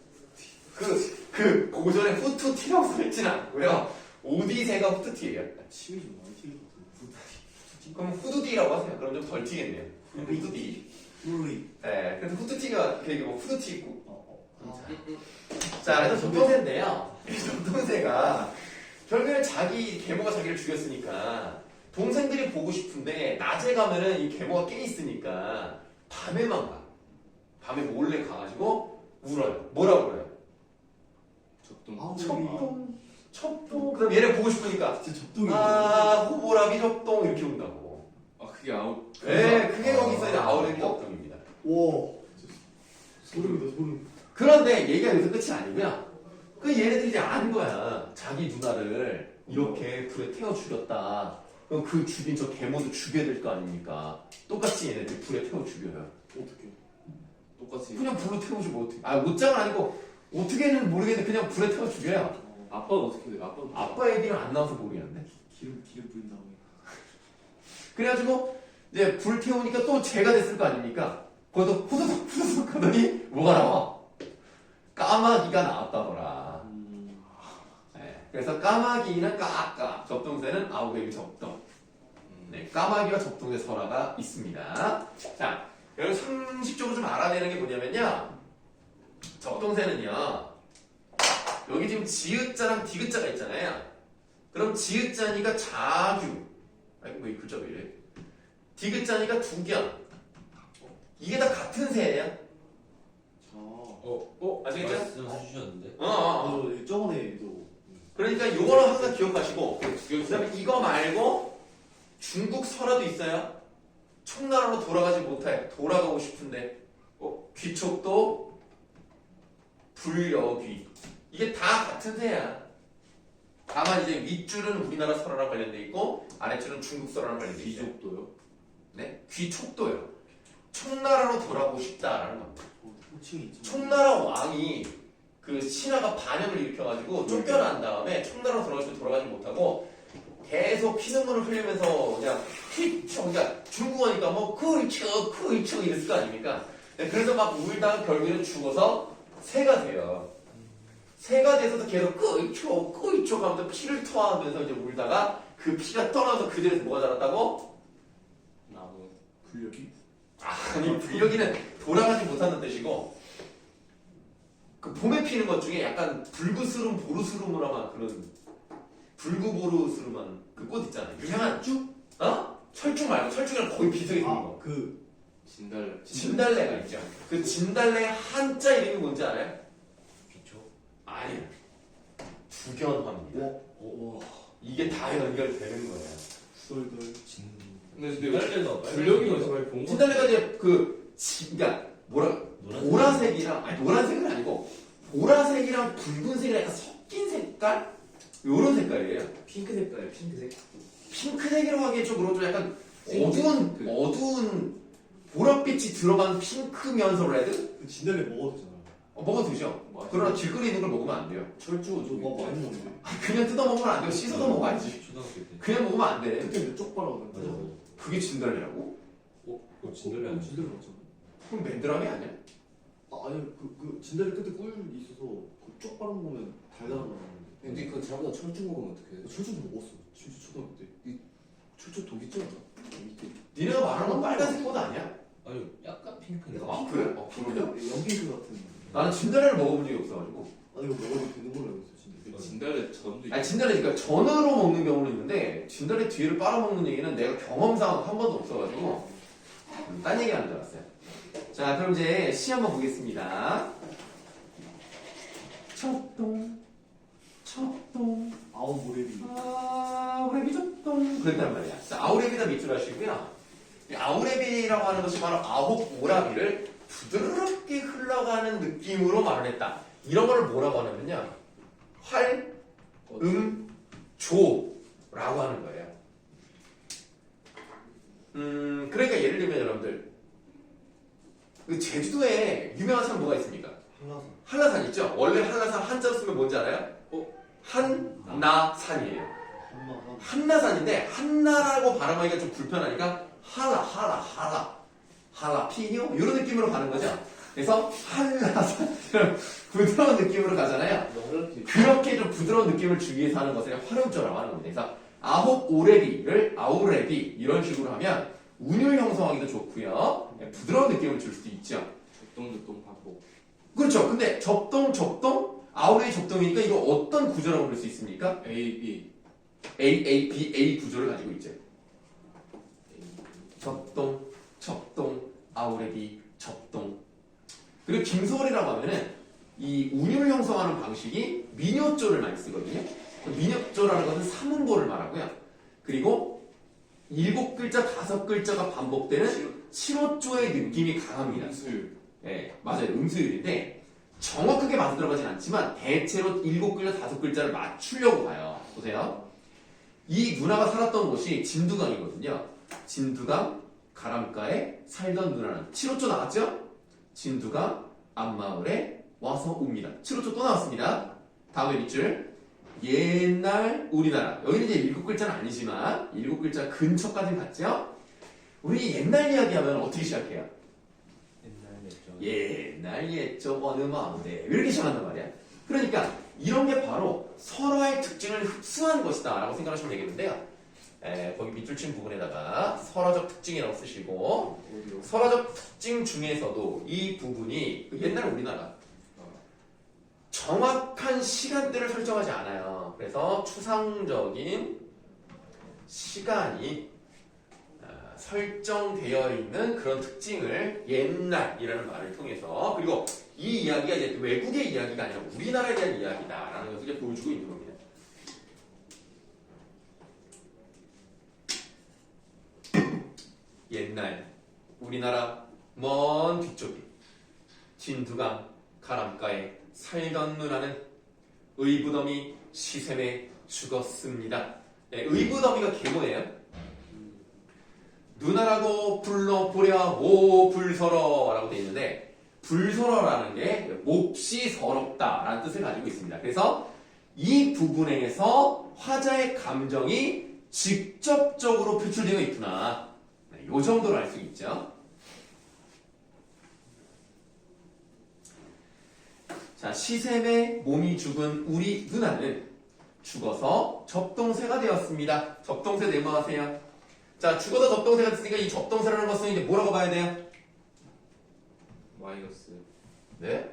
그 고전에 후투티라고 써있진 않고요. 오디새가 후투티예요. 침이 좀 많이 튀길 것 같은데. 그럼 후두디라고 하세요. 그럼 좀 덜 튀겠네요. 후두디. 룰리. 네, 그래서 후투티가 되게 뭐 후두티 있고. 아. 자, 그래서 적동새인데요. 이 적동새가 결국에는 계모가 자기를 죽였으니까 동생들이 보고 싶은데 낮에 가면은 이 계모가 깨 있으니까 밤에만 가. 밤에 몰래 가가지고 울어요. 뭐라고 그래요? 적동. 아우리. 첩동. 그럼 얘네 보고 싶으니까 진짜 적동이. 호보라비 첩동 이렇게 운다고. 그게 아웃. 네, 그게 거기서 이제 아우르기 첩동입니다. 와. 소름이다 소름. 그런데 얘기가 여기서 끝이 아니고요. 그 얘네들이 이제 아는 거야. 자기 누나를 이렇게 불에 태워 죽였다. 그럼 그 죽인 저 계모도 죽여야 될 거 아닙니까? 똑같이 얘네들 불에 태워 죽여요. 어떻게? 똑같이. 그냥 불로 태워주면 어떻게? 못장은 아니고 어떻게는 모르겠는데 그냥 불에 태워 죽여요. 아빠는 어떻게 돼요? 아빠는. 아빠 얘기는 안 나와서 모르겠는데. 기름 뿌린 다음에. 그래가지고 이제 불 태우니까 또 죄가 됐을 거 아닙니까? 거기서 후두둑 하더니 뭐가 나와? 까마귀가 나왔다더라. 네, 그래서 까마귀는 까까, 적동새는 아우베이 적동. 네, 까마귀와 적동새 설화가 있습니다. 자, 여러분 상식적으로 좀 알아야 되는 게 뭐냐면요. 적동새는요. 여기 지금 지읒자랑 디귿자가 있잖아요. 그럼 지읒자니까 자규. 아이고 뭐 이 글자 왜 이래? 디귿자니까 두견. 이게 다 같은 새예요. 아시겠죠? 말씀해주셨는데. 저번에도 그러니까 요거는 항상 기억하시고 그다음에 이거 말고 중국 설화도 있어요. 청나라로 돌아가지 못해. 돌아가고 싶은데 귀촉도 불여귀. 이게 다 같은 새야. 다만 이제 윗줄은 우리나라 설화랑 관련돼 있고 아랫줄은 중국 설화랑 관련돼 있어요. 귀족도요? 네, 귀촉도요. 청나라로 돌아가고 싶다라는 겁니다. 호칭이 있죠. 청나라 왕이 그 신하가 반역을 일으켜가지고 쫓겨난 다음에 청나라로 돌아가지 못하고 계속 피눈물을 흘리면서 그냥 휘청, 그러니까 중국어니까 뭐 크이쳐 이랬을 거 아닙니까? 네, 그래서 막 울다가 결국에는 죽어서 새가 돼요. 새가 돼서도 계속 크이쳐 하면서 피를 토하면서 이제 울다가 그 피가 떠나서 그 자리에서 뭐가 자랐다고? 나무. 불력이? 아니 불여기는 돌아가지 못하는 뜻이고 그 봄에 피는 것 중에 약간 불구스름 보르스름이라만 그런 불구보르스름한 그 꽃 있잖아요. 유명한 쭉? 철쭉 말고 철쭉이랑 거의 비슷하게 생긴 거. 그 진달. 진달래가 있죠. 그 진달래 한자 이름이 뭔지 알아요? 귀초. 아니에요. 주견화입니다. 와. 이게 다 연결되는 거예요. 썰덜. 근데 진달래가 줄여기가 정말 본거 진달래가 이제 그러니까 보라색이랑 아니 노란색은 아니고 보라색이랑 붉은색이 약간 섞인 색깔 요런 색깔이에요. 핑크 색깔, 핑크색. 핑크색이라고 하기엔 좀 그렇고 좀 약간 핑크. 어두운 보랏빛이 들어간 핑크면서 레드? 그 진달래 먹어도 되잖아요. 먹어도 되죠. 그러나 길거리에 있는 걸 먹으면 안 돼요. 철쭉 저 뭐 많이 먹는데. 그냥 뜯어 먹으면 안 돼요. 씻어서 먹어야지. 초등학교 때. 그냥 먹으면 안 돼. 그때 왜 쪽바라고 맞아. 그랬죠? 그게 진달래라고? 그거 진달래 아니야? 진달래 맞잖아. 그럼 맨드라미 아니야? 아니 그 진달래 끝에 꿀이 있어서 그 쪽바람 보면 달달한 거 나오는데. 근데 그거 잘못하면 철쭉 먹으면 어떡해? 철쭉도 먹었어. 진짜 초등학교 때. 철쭉 독 있잖아. 밑에. 니네가 말하는 건 빨간색 꽃 아니야? 아니 약간 핑크인데. 아 그래? 그러냐? 연기그 같은. 나는 진달래를 먹어본 적이 없어가지고. 아니 이거 먹어도 되는 걸로 알고 있어 진짜. 진달래 전도 있고. 아니 진달래 그러니까 전으로 먹는 경우는 있는데 진달래 뒤를 빨아먹는 얘기는 내가 경험상 한 번도 없어가지고 딴 얘기하는 줄 알았어요. 자 그럼 이제 시 한번 보겠습니다. 척동 아웃모래비. 아우레비 척동 그랬단 말이야. 자, 아우레비다 밑줄 하시고요. 이 아우레비라고 하는 것이 바로 아홉 오라비를 부드럽게 흘러가는 느낌으로 말을 했다. 이런 거를 뭐라고 하냐면요. 조라고 하는 거예요. 그러니까 예를 들면 여러분들 그 제주도에 유명한 산 뭐가 있습니까? 한라산. 한라산 있죠? 원래 한라산 한자로 쓰면 뭔지 알아요? 한나산이에요. 한라산. 한나산인데 한나라고 발음하기가 좀 불편하니까 할라피뇨 이런 느낌으로 가는 거죠. 그래서 한라산 부드러운 느낌으로 가잖아요. 그렇게 좀 부드러운 느낌을 주기 위해서 하는 것을 활용조라고 하는 겁니다. 그래서 아홉 오레비를 아우레비 이런 식으로 하면 운율 형성하기도 좋고요. 부드러운 느낌을 줄 수도 있죠. 접동 반복. 그렇죠. 근데 접동 아우레비 접동이니까 이거 어떤 구조라고 부를 수 있습니까? A, B. A 구조를 가지고 있죠. 접동 아우레비 접동. 그리고 김소월이라고 하면은 이 운율 형성하는 방식이 민요조를 많이 쓰거든요. 민요조라는 것은 삼음보를 말하고요. 그리고 7글자, 5글자가 반복되는 7호조의 느낌이 강합니다. 음수율. 네, 맞아요. 음수율인데 정확하게 맞아 들어가진 않지만 대체로 7글자, 5글자를 맞추려고 가요. 보세요. 이 누나가 살았던 곳이 진두강이거든요. 진두강 가람가에 살던 누나는 7호조 나왔죠? 진두강 앞마을에 와서 옵니다. 7호조 또 나왔습니다. 다음에 밑줄 옛날 우리나라. 여기는 이제 7글자는 아니지만 7글자 근처까지 갔죠? 우리 옛날 이야기하면 어떻게 시작해요? 옛날 옛적 어느 마을에 이렇게 시작한단 말이야. 그러니까 이런 게 바로 서로의 특징을 흡수한 것이다 라고 생각하시면 되겠는데요. 거기 밑줄 친 부분에다가 설화적 특징이라고 쓰시고 설화적 특징 중에서도 이 부분이 옛날 우리나라 정확한 시간대를 설정하지 않아요. 그래서 추상적인 시간이 설정되어 있는 그런 특징을 옛날이라는 말을 통해서 그리고 이 이야기가 이제 외국의 이야기가 아니라 우리나라에 대한 이야기다라는 것을 이제 보여주고 있는 겁니다. 옛날 우리나라 먼 뒤쪽에 진두강 가람가에 살던 누나는 의부더미 시샘에 죽었습니다. 네, 의부더미가 계모예요. 누나라고 불러보랴 오 불서러라고 되어 있는데 불서러라는 게 몹시 서럽다라는 뜻을 가지고 있습니다. 그래서 이 부분에서 화자의 감정이 직접적으로 표출되어 있구나. 네, 이 정도로 알 수 있죠. 자, 시샘에 몸이 죽은 우리 누나는 죽어서 접동새가 되었습니다. 접동새 내모하세요. 자, 죽어서 접동새가 됐으니까 이 접동새라는 것은 이제 뭐라고 봐야 돼요? 마이너스. 네?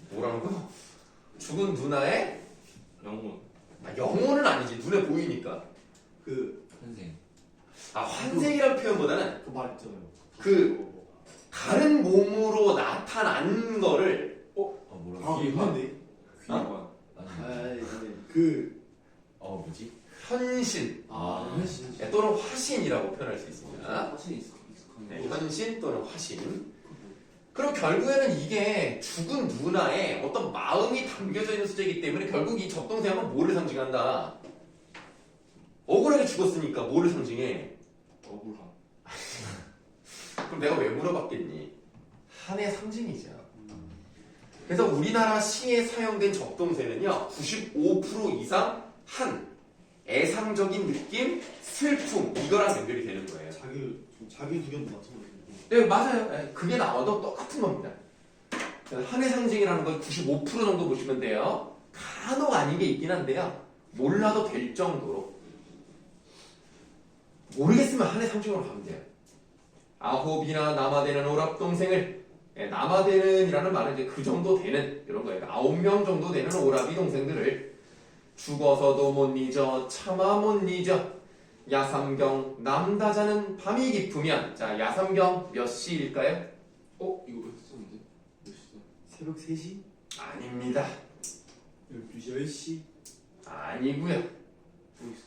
뭐라는 거요? 죽은 누나의 영혼. 영혼은 아니지. 눈에 보이니까. 그 선생. 환생이라는 표현보다는 그 말 있잖아요. 그 다른 몸으로 나타난 거를 뭐라고? 아 있는데. 귀환. 아니. 아이 그 뭐지? 현신. 현신. 네, 또는 화신이라고 표현할 수 있습니다. 사실 네, 현신 또는 화신. 그럼 결국에는 이게 죽은 누나의 어떤 마음이 담겨져 있는 수제이기 때문에 결국 이 적동생은 뭐를 상징한다? 억울하게 죽었으니까 뭐를 상징해? 억울함. 그럼 내가 왜 물어봤겠니? 한의 상징이죠. 그래서 우리나라 시에 사용된 적동세는요 95% 이상 한, 애상적인 느낌, 슬픔 이거랑 연결이 되는 거예요. 자기 의견도 마찬가지고. 네 맞아요. 네, 그게 나와도 똑같은 겁니다. 한의 상징이라는 걸 95% 정도 보시면 돼요. 간혹 아닌 게 있긴 한데요. 몰라도 될 정도로. 모르겠으면 한의 상징으로 가면 돼요. 아홉이나 남아되는 오랍동생을, 남아되는이라는 말은 이제 그 정도 되는 이런 거예요. 9명 정도 되는 오랍이 동생들을 죽어서도 못 잊어 차마 못 잊어 야삼경 남다자는 밤이 깊으면. 자, 야삼경 몇 시일까요? 이거 했었는데 몇 시죠? 새벽 3시? 아닙니다. 12시, 10시? 아니고요.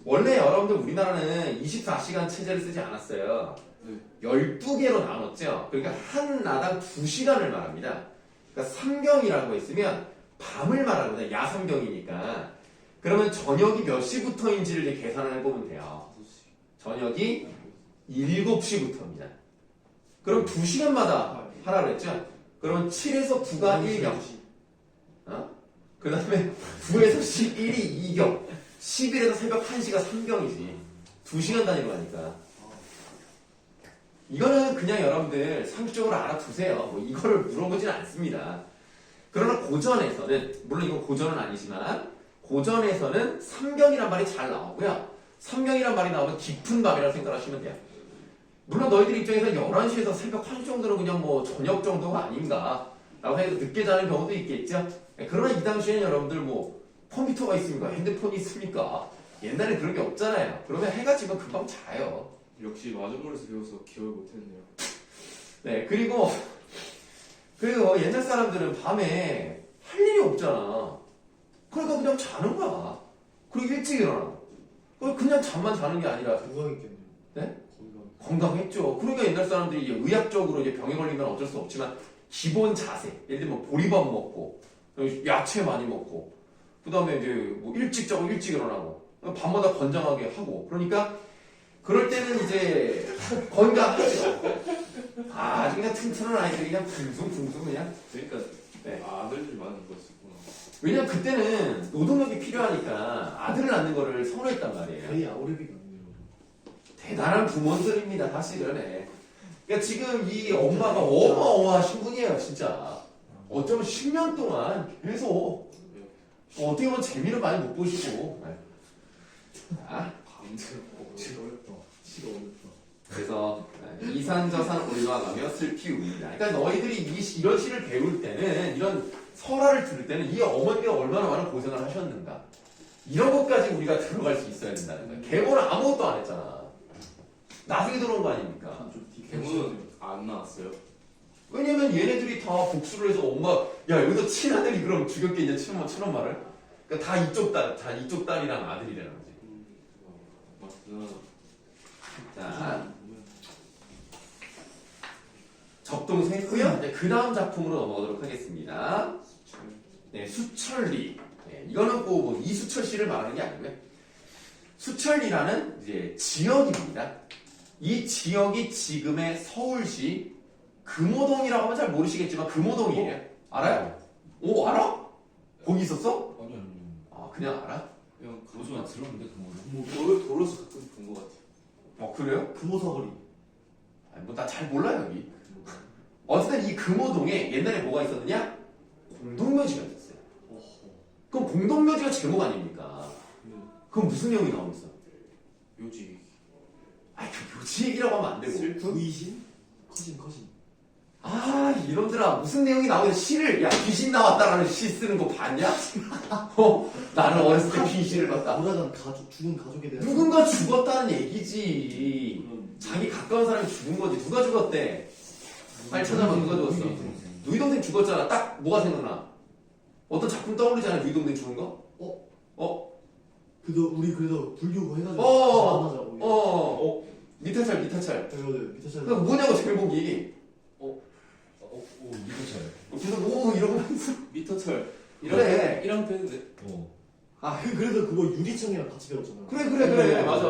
원래 여러분들 우리나라는 24시간 체제를 쓰지 않았어요. 네. 12개로 나눴죠. 그러니까 한 나당 2시간을 말합니다. 그러니까 삼경이라고 했으면 밤을 말하거든요. 야삼경이니까. 그러면 저녁이 몇 시부터인지를 이제 계산을 해보면 돼요. 5시. 저녁이 7시부터입니다. 그럼 2시간마다 하라 그랬죠? 그러면 7에서 9가 1경. 그 다음에 9에서 11이 2경. 11에서 새벽 1시가 3경이지. 2시간 단위로 가니까. 이거는 그냥 여러분들 상식적으로 알아두세요. 뭐 이거를 물어보진 않습니다. 그러나 고전에서는, 물론 이건 고전은 아니지만, 고전에서는 삼경이란 말이 잘 나오고요. 삼경이란 말이 나오면 깊은 밤이라고 생각하시면 돼요. 물론 너희들 입장에서 11시에서 새벽 1시 정도는 그냥 뭐 저녁 정도가 아닌가 라고 해서 늦게 자는 경우도 있겠죠. 그러나 이 당시에는 여러분들 뭐 컴퓨터가 있습니까? 핸드폰이 있습니까? 옛날에 그런 게 없잖아요. 그러면 해가 지면 금방 자요. 역시 마중물에서 배워서 기억을 못했네요. 네, 그리고 옛날 사람들은 밤에 할 일이 없잖아. 그러니까 그냥 자는 거야. 그리고 일찍 일어나고. 그냥 잠만 자는 게 아니라 건강했겠네요. 네? 건강. 건강했죠. 그러니까 옛날 사람들이 이제 의학적으로 이제 병에 걸리면 어쩔 수 없지만 기본 자세. 예를 들면 보리밥 먹고, 야채 많이 먹고, 그 다음에 이제 뭐 일찍 자고 일찍 일어나고, 밤마다 건장하게 하고. 그러니까 그럴 때는 이제 건강하죠. 아주 그냥 튼튼한 아이들이 그냥 붕숭붕숭 그냥. 그러니까 네. 아들들이 많은 거였구나. 왜냐면 그때는 노동력이 필요하니까 아들을 낳는 거를 선호했단 말이에요. 거의 아우레비가 아니에요. 대단한 부모들입니다, 사실은. 그러니까 지금 이 엄마가 어마어마하신 분이에요, 진짜. 어쩌면 10년 동안 계속 어떻게 보면 재미를 많이 못 보시고. 자, 시가 어렵다. 시가 어렵다. 그래서 이산저산 올라가며 슬피 웁니다. 그러니까 너희들이 이런 시를 배울 때는, 이런 설화를 들을 때는 이 어머니가 얼마나 많은 고생을 하셨는가, 이런 것까지 우리가 들어갈 수 있어야 된다는 거야. 개모는 아무것도 안 했잖아. 나중에 들어온 거 아닙니까? 대문은 안 나왔어요. 왜냐면 얘네들이 다 복수를 해서 엄마, 야 여기서 친아들이 그럼 죽였겠냐, 친엄마 말을. 그러니까 다 이쪽 딸이랑 아들이라는 거지. 맞구나. 자, 적동세 했고요. 그 다음 작품으로 넘어가도록 하겠습니다. 네, 수철리. 네, 이거는 뭐 이수철 씨를 말하는 게 아니고요. 수철리라는 이제 지역입니다. 이 지역이 지금의 서울시 금호동이라고 하면 잘 모르시겠지만 금호동이에요. 알아요? 오, 알아? 거기 있었어? 아니 아니. 아, 그냥 알아? 그냥 그것만 들었는데 그 뭐는. 뭐 도로에서 가끔 본 것 같아요. 그래요? 금호사거리. 뭐 나 잘 몰라요, 여기. 어쨌든 이 금호동에 옛날에 뭐가 있었느냐? 공동묘지가 있었어요. 그럼 공동묘지가 제목 아닙니까? 그럼 무슨 내용이 나오고 있어? 묘지. 그 묘지 얘기라고 하면 안 되고. 부이신? 커신. 아, 이놈들아, 무슨 내용이 나오는 시를, 야, 귀신 나왔다라는 시 쓰는 거 봤냐? 나는 어렸을 때 귀신을 봤다. 보다간 죽은 가족에 대한. 누군가 죽었다는 얘기지. 자기 가까운 사람이 죽은 거지. 누가 죽었대? 빨리 찾아봐, 누가 죽었어? 누이 동생 죽었잖아. 딱 뭐가 생각나? 어떤 작품 떠오르잖아, 누이 동생 죽은 거? 우리 그래서 불교 해가지고 어. 만나자고. 미타철. 미타철. 그 뭐냐고 제목이. 오 미터차요. 그래서 뭐 이러면서. 미터철. 그래. 1학년 때 했는데. 그래서 그거 유리창이랑 같이 배웠잖아요. 그래. 맞아.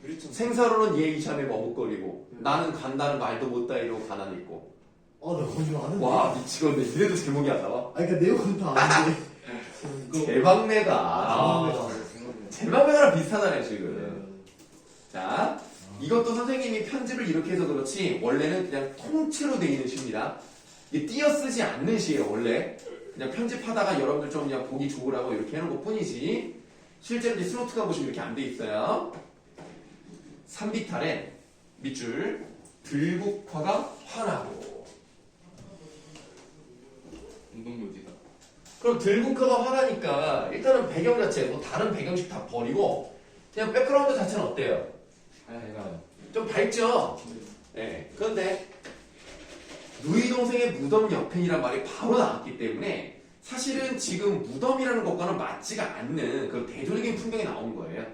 유리창. 생사로는 예의참에 머뭇거리고 나는 간다는 말도 못다이로 가난 있고. 나 거짓말 안 했는데. 와 미치겠네. 이래도 제목이 안 나와? 그러니까 내용은 다 아는데. 대박내가. 제방매가랑 비슷하잖아요 지금. 네. 자, 이것도 선생님이 편집을 이렇게 해서 그렇지 원래는 그냥 통째로 돼 있는 시입니다. 이게 띄어쓰지 않는 시예요 원래. 그냥 편집하다가 여러분들 좀 그냥 보기 좋으라고 이렇게 해놓은 것 뿐이지 실제로 이제 스노트가 보시면 이렇게 안 돼 있어요. 3비탈에 밑줄 들국화가 화나고. 운동묘지다. 그럼 들국화가 화나니까 일단은 배경 자체 뭐 다른 배경식 다 버리고 그냥 백그라운드 자체는 어때요? 하얀. 좀 밝죠? 네. 그런데 누이 동생의 무덤 옆엔이란 말이 바로 나왔기 때문에 사실은 지금 무덤이라는 것과는 맞지가 않는 그 대조적인 풍경이 나온 거예요.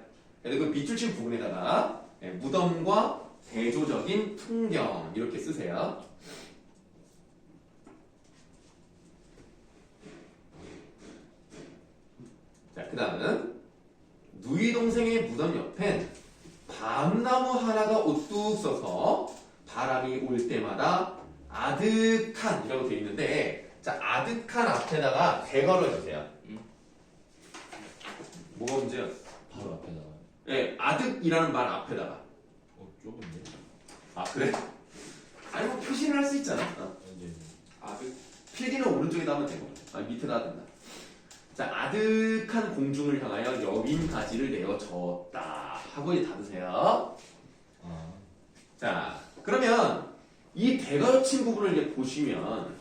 그래서 그 밑줄 친 부분에다가 무덤과 대조적인 풍경 이렇게 쓰세요. 자, 그 다음은 누이 동생의 무덤 옆엔 밤나무 하나가 우뚝 서서 바람이 올 때마다 아득한이라고 되어 있는데 자 아득한 앞에다가 대괄호 주세요. 뭐가 문제야? 바로 앞에다가. 네, 아득이라는 말 앞에다가. 좁은데. 아 그래? 아니 뭐 표시를 할 수 있잖아. 이제 아득. 필기는 오른쪽에다 하면 되고 밑에다 하든가. 자 아득한 공중을 향하여 여빈 가지를 내어 저었다 하고 이제 닫으세요. 자 그러면 이 대괄호 친 부분을 이제 보시면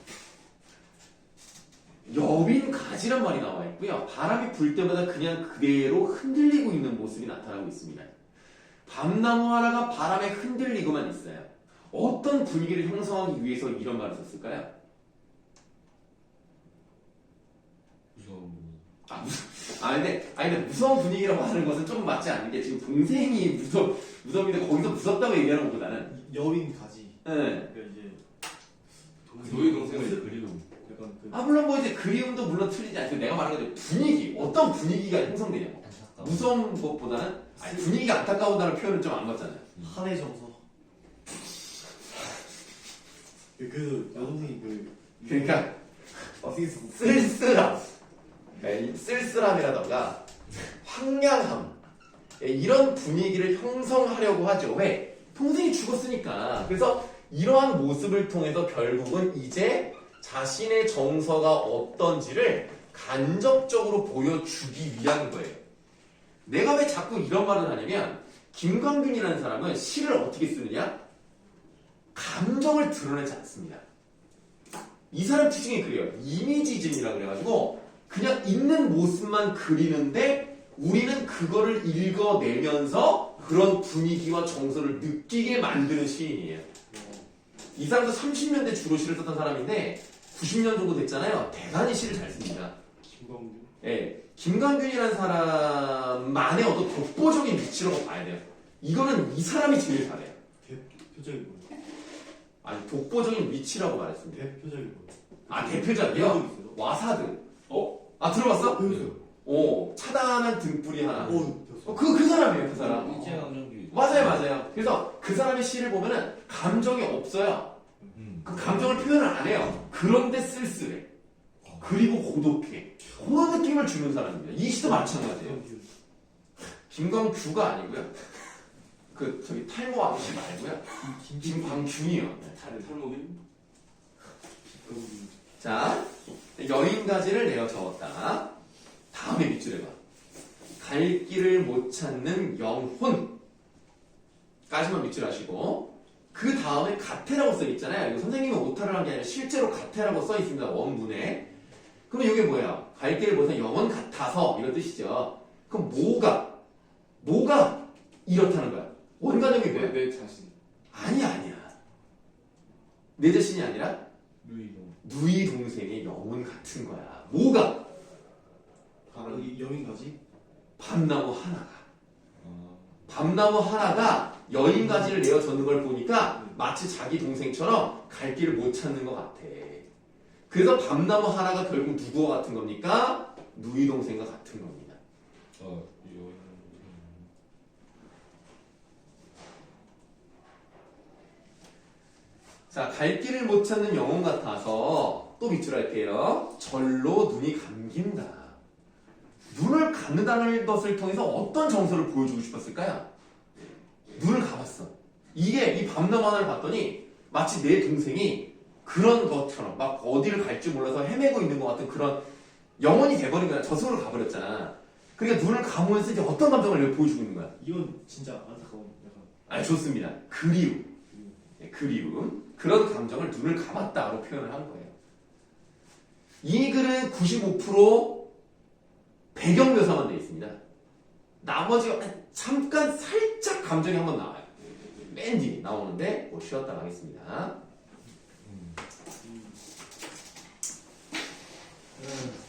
여빈 가지란 말이 나와 있고요. 바람이 불 때마다 그냥 그대로 흔들리고 있는 모습이 나타나고 있습니다. 밤나무 하나가 바람에 흔들리고만 있어요. 어떤 분위기를 형성하기 위해서 이런 말을 썼을까요? 무서운. 근데 무서운 분위기라고 하는 것은 좀 맞지 않는 게 지금 동생이 무덤인데 거기서 무섭다고 얘기하는 것보다는 여인 가지. 네. 그러니까 이제 누이 동생을 그리움. 약간 그 물론 뭐 이제 그리움도 물론 틀리지 않고 내가 말하는 건 분위기 어떤 분위기가 형성되냐 안타까워. 무서운 것보다는 분위기가 안타까운다는 표현은 좀 안 맞잖아요. 한의 정서. 그래서 여동생이 그러니까 어떻게 써? 쓸쓸함, 쓸쓸함이라던가 황량함 이런 분위기를 형성하려고 하죠. 왜? 동생이 죽었으니까. 그래서 이러한 모습을 통해서 결국은 이제 자신의 정서가 어떤지를 간접적으로 보여주기 위한 거예요. 내가 왜 자꾸 이런 말을 하냐면 김광균이라는 사람은 시를 어떻게 쓰느냐? 감정을 드러내지 않습니다. 이 사람 특징이 그래요. 이미지즘이라 그래가지고 그냥 있는 모습만 그리는데 우리는 그거를 읽어내면서 그런 분위기와 정서를 느끼게 만드는 시인이에요. 이 사람도 30년대 주로 시를 썼던 사람인데 90년 정도 됐잖아요. 대단히 시를 잘 씁니다. 김광규. 예, 김광균이라는 사람만의 어떤 독보적인 위치라고 봐야 돼요. 이거는 이 사람이 제일 잘해요. 대표적인 거예요. 아니 독보적인 위치라고 말했습니다. 대표적인 거예요. 대표작이요? 와사드. 들어봤어? 배웠어요. 차단한 등불이 하나. 배웠어요. 그 사람이에요, 그 사람. 일제의 감정기. 맞아요. 그래서 그 사람의 시를 보면은 감정이 없어요. 그 감정을 표현을 안 해요. 그런데 쓸쓸해. 그리고 고독해. 그런 느낌을 주는 사람입니다. 이 시도 마찬가지예요. 김광규가 아니고요. 저기 탈모 아저씨 말고요. 김광균이요. 탈모빈? 자, 여인가지를 내어 적었다. 다음에 밑줄에 봐. 갈 길을 못 찾는 영혼. 까지만 밑줄 하시고 그 다음에 가태라고 써 있잖아요. 이거 선생님이 오타를 한 게 아니라 실제로 가태라고 써 있습니다. 원문에. 그럼 이게 뭐야? 갈 길을 못 찾는 영혼 같아서 이런 뜻이죠. 그럼 뭐가 이렇다는 거야? 원가정이 뭐야? 내 자신. 아니야. 내 자신이 아니라 루이동. 누이 동생의 영혼 같은 거야. 뭐가? 여인 가지? 밤나무 하나가. 아, 밤나무 하나가 여인가지를 내어젓는 걸 보니까 마치 자기 동생처럼 갈 길을 못 찾는 것 같아. 그래서 밤나무 하나가 결국 누구와 같은 겁니까? 누이 동생과 같은 겁니다. 이거 자, 갈 길을 못 찾는 영혼 같아서 또 밑줄 할게요. 절로 눈이 감긴다. 눈을 감는다는 것을 통해서 어떤 정서를 보여주고 싶었을까요? 눈을 감았어. 이게 이 밤나무 하나를 봤더니 마치 내 동생이 그런 것처럼 막 어디를 갈지 몰라서 헤매고 있는 것 같은 그런 영혼이 돼버린 거야. 저승으로 가버렸잖아. 그러니까 눈을 감으면서 이제 어떤 감정을 보여주고 있는 거야? 이건 진짜 안타까운 약간 아, 좋습니다. 그리움. 네, 그리움. 그런 감정을 눈을 감았다로 표현을 한 거예요. 이 글은 95% 배경 묘사만 되어 있습니다. 나머지가 잠깐 살짝 감정이 한번 나와요. 맨 뒤에 나오는데 뭐 쉬었다 가겠습니다. 음.